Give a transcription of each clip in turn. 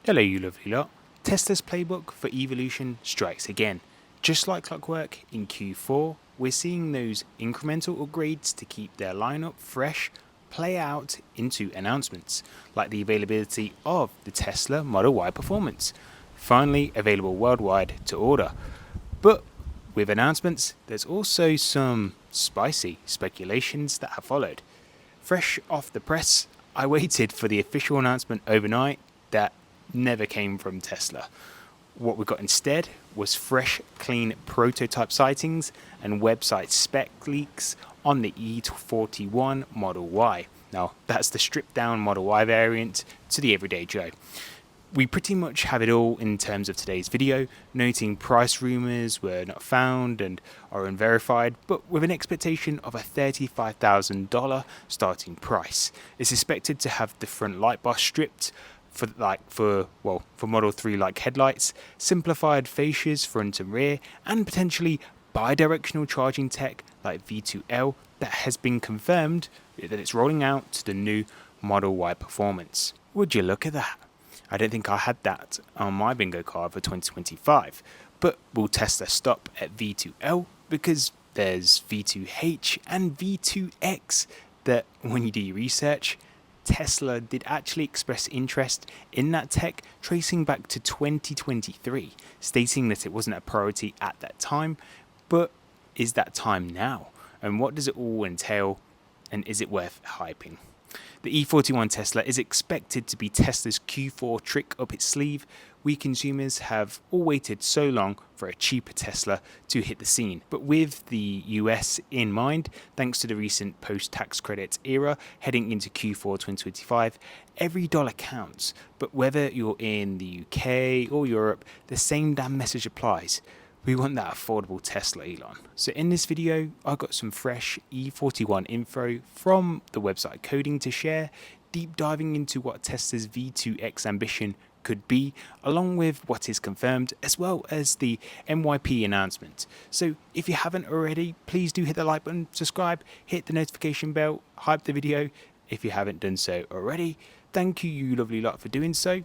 Hello you lovely lot. Tesla's playbook for evolution strikes again. Just like clockwork in Q4, we're seeing those incremental upgrades to keep their lineup fresh play out into announcements, like the availability of the Tesla Model Y Performance, finally available worldwide to order. But with announcements, there's also some spicy speculations that have followed. Fresh off the press, I waited for the official announcement overnight that never came from Tesla. What we got instead was fresh, clean prototype sightings and website spec leaks on the E41 Model Y. Now, that's the stripped down Model Y variant to the everyday Joe. We pretty much have it all in terms of today's video, noting price rumours were not found and are unverified, but with an expectation of a $35,000 starting price. It's expected to have the front light bar stripped for Model 3 like headlights, simplified fascias front and rear, and potentially bidirectional charging tech like V2L that has been confirmed that it's rolling out to the new Model Y Performance. Would you look at that? I don't think I had that on my bingo card for 2025, but we'll test their stop at V2L because there's V2H and V2X that when you do your research, Tesla did actually express interest in that tech tracing back to 2023, stating that it wasn't a priority at that time, but is that time now? And what does it all entail, and is it worth hyping? The E41 Tesla is expected to be Tesla's Q4 trick up its sleeve. We consumers have all waited so long for a cheaper Tesla to hit the scene. But with the US in mind, thanks to the recent post-tax credits era heading into Q4 2025, every dollar counts. But whether you're in the UK or Europe, the same damn message applies. We want that affordable Tesla, Elon. So in this video, I got some fresh E41 info from the website Coding to share, deep diving into what Tesla's V2X ambition could be, along with what is confirmed, as well as the MYP announcement. So if you haven't already, please do hit the like button, subscribe, hit the notification bell, hype the video if you haven't done so already. Thank you, you lovely lot, for doing so.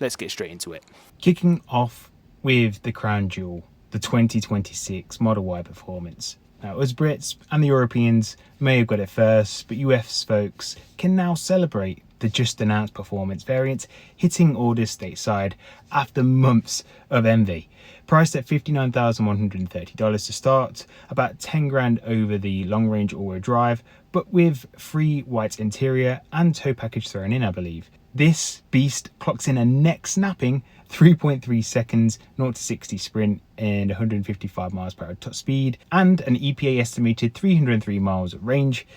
Let's get straight into it. Kicking off with the crown jewel, the 2026 Model Y Performance. Now, us Brits and the Europeans may have got it first, but US folks can now celebrate the just announced performance variant hitting orders stateside after months of envy. Priced at $59,130 to start, about 10 grand over the long range all-wheel drive, but with free white interior and tow package thrown in, I believe. This beast clocks in a neck snapping 3.3 seconds 0 to 60 sprint and 155 miles per hour top speed, and an EPA estimated 303 miles of range.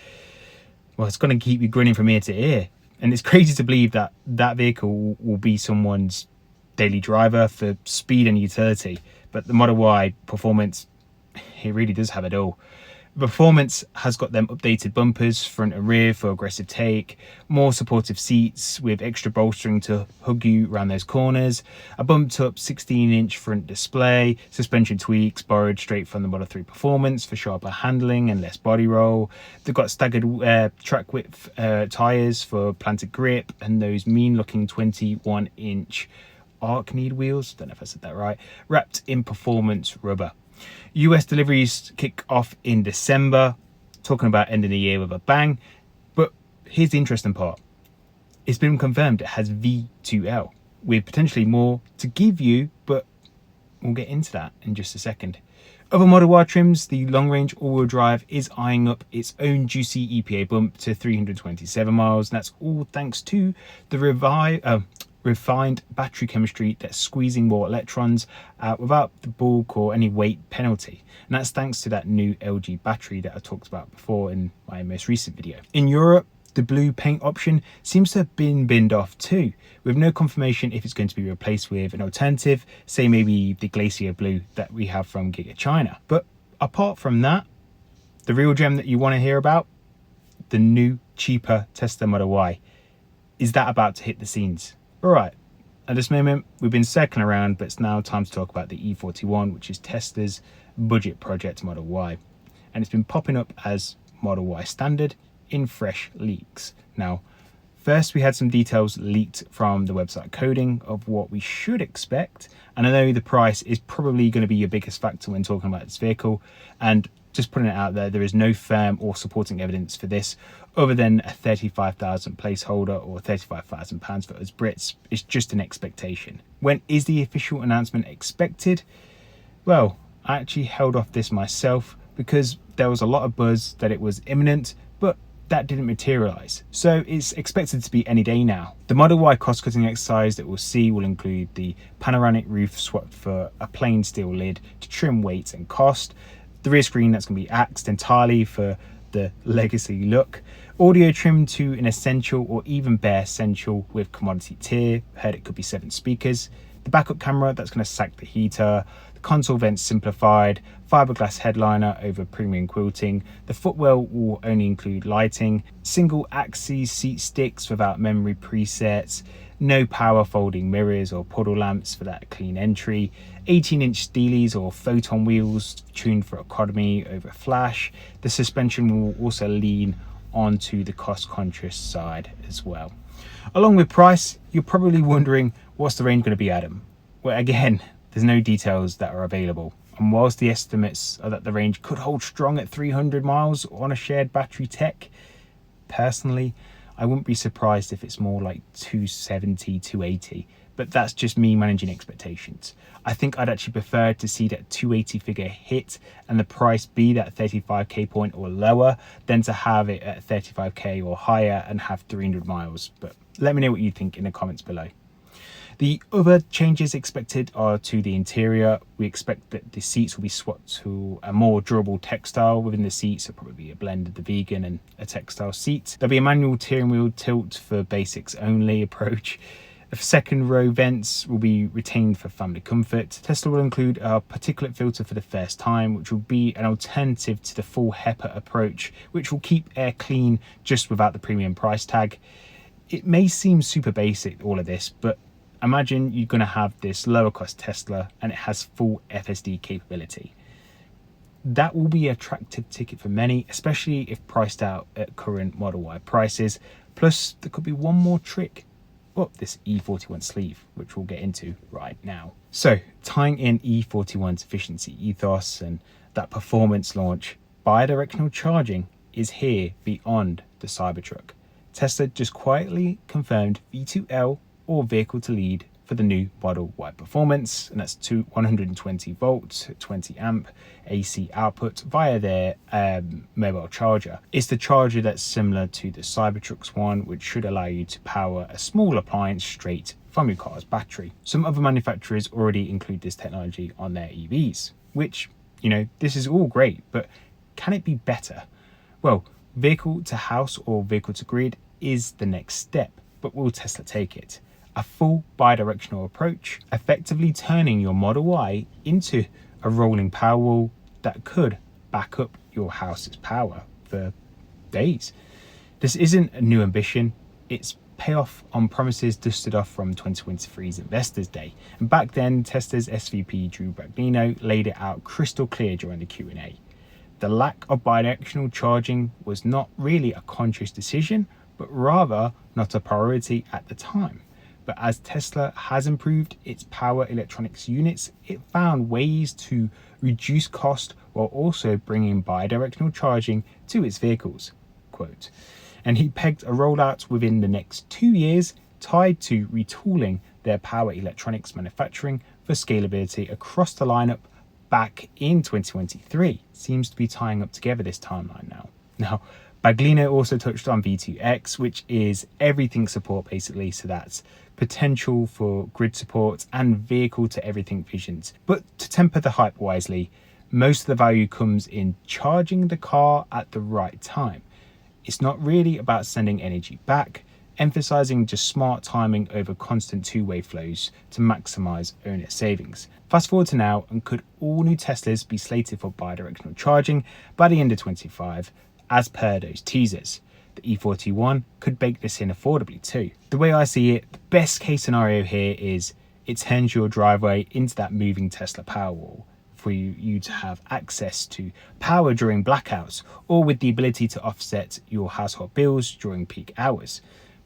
Well, it's going to keep you grinning from ear to ear, and it's crazy to believe that that vehicle will be someone's daily driver for speed and utility. But the Model Y Performance, it really does have it all. Performance has got them updated bumpers front and rear for aggressive take, more supportive seats with extra bolstering to hug you around those corners, a bumped up 16-inch front display, suspension tweaks borrowed straight from the Model 3 Performance for sharper handling and less body roll. They've got staggered track width tyres for planted grip and those mean looking 21-inch arc kneed wheels, don't know if I said that right, wrapped in performance rubber. US deliveries kick off in December, talking about ending the year with a bang. But here's the interesting part. It's been confirmed it has V2L, with potentially more to give you, but we'll get into that in just a second. Other Model Y trims, the long-range all-wheel drive is eyeing up its own juicy EPA bump to 327 miles, and that's all thanks to the refined battery chemistry that's squeezing more electrons out without the bulk or any weight penalty. And that's thanks to that new LG battery that I talked about before in my most recent video. In Europe, the blue paint option seems to have been binned off too, with no confirmation if it's going to be replaced with an alternative, say maybe the Glacier blue that we have from Giga China. But apart from that, the real gem that you want to hear about, the new, cheaper Tesla Model Y. Is that about to hit the scenes? Alright, at this moment we've been circling around, but it's now time to talk about the E41, which is Tesla's budget project Model Y. And it's been popping up as Model Y standard in fresh leaks. Now, First, we had some details leaked from the website coding of what we should expect. And I know the price is probably going to be your biggest factor when talking about this vehicle. And just putting it out there, there is no firm or supporting evidence for this other than a 35,000 placeholder or £35,000 for us Brits. It's just an expectation. When is the official announcement expected? Well, I actually held off this myself because there was a lot of buzz that it was imminent, but that didn't materialize. So it's expected to be any day now. The Model Y cost cutting exercise that we'll see will include the panoramic roof swapped for a plain steel lid to trim weight and cost, the rear screen that's going to be axed entirely for the legacy look, audio trimmed to an essential or even bare essential with commodity tier, heard it could be 7 speakers, the backup camera that's going to sack the heater, the console vents simplified, fiberglass headliner over premium quilting, the footwell will only include lighting, single axis seat sticks without memory presets, no power folding mirrors or puddle lamps for that clean entry, 18-inch steelies or photon wheels tuned for economy over flash. The suspension will also lean onto the cost conscious side as well. Along with price, you're probably wondering, what's the range going to be, Adam? Well, again, there's no details that are available. And whilst the estimates are that the range could hold strong at 300 miles on a shared battery tech, personally, I wouldn't be surprised if it's more like 270, 280. But that's just me managing expectations. I think I'd actually prefer to see that 280 figure hit and the price be that 35k point or lower than to have it at 35k or higher and have 300 miles. But let me know what you think in the comments below. The other changes expected are to the interior. We expect that the seats will be swapped to a more durable textile within the seats, so probably a blend of the vegan and a textile seat. There'll be a manual steering wheel tilt for basics only approach. The second row vents will be retained for family comfort. Tesla will include a particulate filter for the first time, which will be an alternative to the full HEPA approach, which will keep air clean just without the premium price tag. It may seem super basic, all of this, but imagine you're going to have this lower cost Tesla and it has full FSD capability. That will be an attractive ticket for many, especially if priced out at current Model Y prices. Plus, there could be one more trick up this E41 sleeve, which we'll get into right now. So, tying in E41's efficiency ethos and that performance launch, bidirectional charging is here beyond the Cybertruck. Tesla just quietly confirmed V2L or vehicle to lead for the new Model Y performance, and that's 120 volts, 20 amp AC output via their mobile charger. It's the charger that's similar to the Cybertruck's one, which should allow you to power a small appliance straight from your car's battery. Some other manufacturers already include this technology on their EVs, which, you know, this is all great, but can it be better? Well, vehicle to house or vehicle to grid is the next step, but will Tesla take it? A full bidirectional approach, effectively turning your Model Y into a rolling Powerwall that could back up your house's power for days. This isn't a new ambition, it's payoff on promises dusted off from 2023's Investors Day. And back then, Tesla's SVP Drew Baglino laid it out crystal clear during the Q&A. The lack of bidirectional charging was not really a conscious decision, but rather not a priority at the time. But as Tesla has improved its power electronics units, it found ways to reduce cost while also bringing bidirectional charging to its vehicles, quote. And he pegged a rollout within the next 2 years tied to retooling their power electronics manufacturing for scalability across the lineup back in 2023. Seems to be tying up together this timeline now. Now, Baglino also touched on V2X, which is everything support basically, so that's potential for grid support and vehicle to everything visions. But to temper the hype wisely, most of the value comes in charging the car at the right time. It's not really about sending energy back, emphasizing just smart timing over constant two-way flows to maximize owner savings. Fast forward to now, and could all new Teslas be slated for bidirectional charging by the end of 2025? As per those teasers, the E41 could bake this in affordably too. The way I see it, the best case scenario here is it turns your driveway into that moving Tesla Powerwall for you to have access to power during blackouts, or with the ability to offset your household bills during peak hours.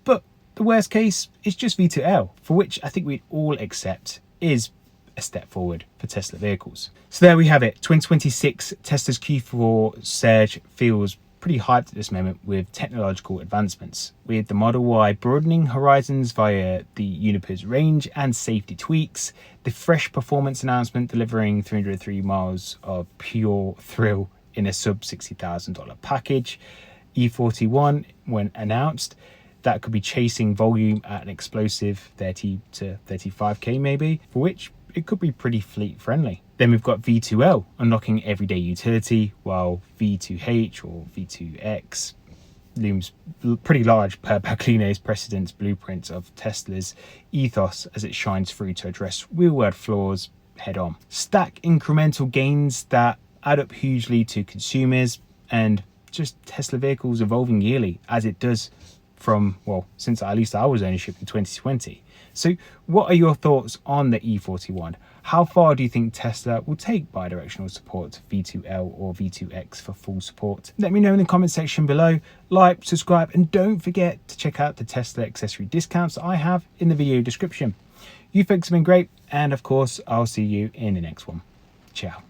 But the worst case is just V2L, for which I think we'd all accept is a step forward for Tesla vehicles. So there we have it. 2026 Tesla's Q4 surge feels pretty hyped at this moment with technological advancements, with the Model Y broadening horizons via the Uniper's range and safety tweaks, the fresh performance announcement delivering 303 miles of pure thrill in a sub $60,000 package, E41 when announced, that could be chasing volume at an explosive 30 to 35k maybe, for which it could be pretty fleet friendly. Then we've got V2L unlocking everyday utility, while V2H or V2X looms pretty large per Bertolini's precedence blueprint of Tesla's ethos as it shines through to address real-world flaws head on. Stack incremental gains that add up hugely to consumers, and just Tesla vehicles evolving yearly as it does from, well, since at least I was ownership in 2020. So what are your thoughts on the E41? How far do you think Tesla will take bidirectional support to V2L or V2X for full support? Let me know in the comment section below. Like, subscribe, and don't forget to check out the Tesla accessory discounts that I have in the video description. You folks have been great, and of course, I'll see you in the next one. Ciao.